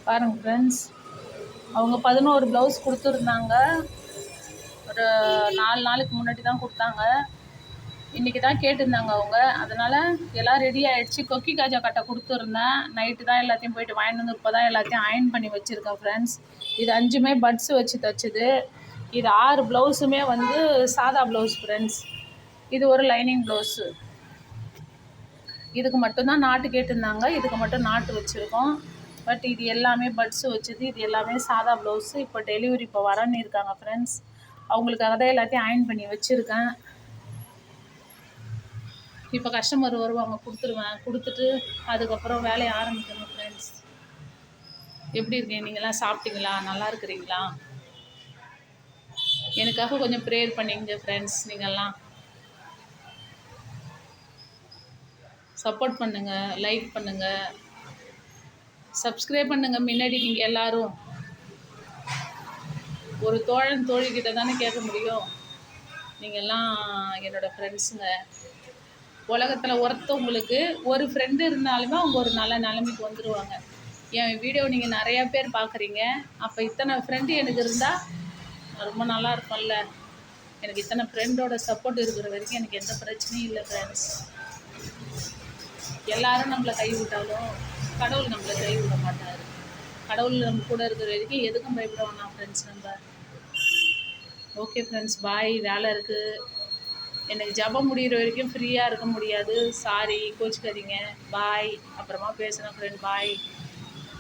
பாருங்கள் ஃப்ரெண்ட்ஸ், அவங்க 11 ப்ளவுஸ் கொடுத்துருந்தாங்க. ஒரு 4 நாளுக்கு முன்னாடி தான் கொடுத்தாங்க. இன்றைக்கி தான் கேட்டிருந்தாங்க அவங்க. அதனால் எல்லாம் ரெடி ஆகிடுச்சு. கொக்கி காஜா கட்டை கொடுத்துருந்தேன். நைட்டு தான் எல்லாத்தையும் போய்ட்டு வாங்கிட்டு வந்து இப்போ தான் எல்லாத்தையும் அயர்ன் பண்ணி வச்சுருக்கேன் ஃப்ரெண்ட்ஸ். இது 5மே பட்ஸ் வச்சு தைச்சது. இது 6 ப்ளவுஸுமே வந்து சாதா ப்ளவுஸ் ஃப்ரெண்ட்ஸ். இது ஒரு லைனிங் ப்ளவுஸு. இதுக்கு மட்டும்தான் நாட்டு கேட்டிருந்தாங்க. இதுக்கு மட்டும் நாட்டு வச்சுருக்கோம். பட் இது எல்லாமே பட்ஸு வச்சது. இது எல்லாமே சாதா ப்ளவுஸு. இப்போ டெலிவரி இப்போ வரன்னு இருக்காங்க ஃப்ரெண்ட்ஸ். அவங்களுக்காக தான் எல்லாத்தையும் அயர்ன் பண்ணி வச்சுருக்கேன். இப்போ கஸ்டமர் வருவாங்க, கொடுத்துட்டு அதுக்கப்புறம் வேலையை ஆரம்பிக்கணும் ஃப்ரெண்ட்ஸ். எப்படி இருக்கீங்க? நீங்களாம் சாப்பிட்டீங்களா? நல்லா இருக்கிறீங்களா? எனக்காக கொஞ்சம் ப்ரேயர் பண்ணிங்க ஃப்ரெண்ட்ஸ். நீங்கள்லாம் சப்போர்ட் பண்ணுங்கள், லைக் பண்ணுங்கள், சப்ஸ்கிரைப் பண்ணுங்கள். முன்னாடி நீங்கள் எல்லோரும் ஒரு தோழன் தோழிக்கிட்ட தானே கேட்க முடியும். நீங்கள்லாம் என்னோடய ஃப்ரெண்ட்ஸுங்க. உலகத்தில் ஒருத்தவங்களுக்கு ஒரு ஃப்ரெண்டு இருந்தாலுமே அவங்க ஒரு நல்ல நிலைமைக்கு வந்துடுவாங்க. என் வீடியோ நீங்கள் நிறையா பேர் பார்க்குறீங்க. அப்போ இத்தனை ஃப்ரெண்டு எனக்கு இருந்தால் ரொம்ப நல்லா இருக்கும்ல. எனக்கு இத்தனை ஃப்ரெண்டோட சப்போர்ட் இருக்கிற வரைக்கும் எனக்கு எந்த பிரச்சனையும் இல்லை ஃப்ரெண்ட்ஸ். எல்லாரும் நம்மளை கைவிட்டாலும் கடவுள் நம்மளை கைவிட மாட்டார். கடவுள் நம்ம கூட இருக்கிற வரைக்கும் எதுக்கும் பயப்பட வேணாம் ஃப்ரெண்ட்ஸ். நம்ம ஓகே ஃப்ரெண்ட்ஸ், பாய். வேலை இருக்குது. எனக்கு ஜபம் முடிகிற வரைக்கும் ஃப்ரீயாக இருக்க முடியாது. சாரி, கோச்சிக்காதீங்க. பாய். அப்புறமா பேசுகிறேன் ஃப்ரெண்ட். பாய்.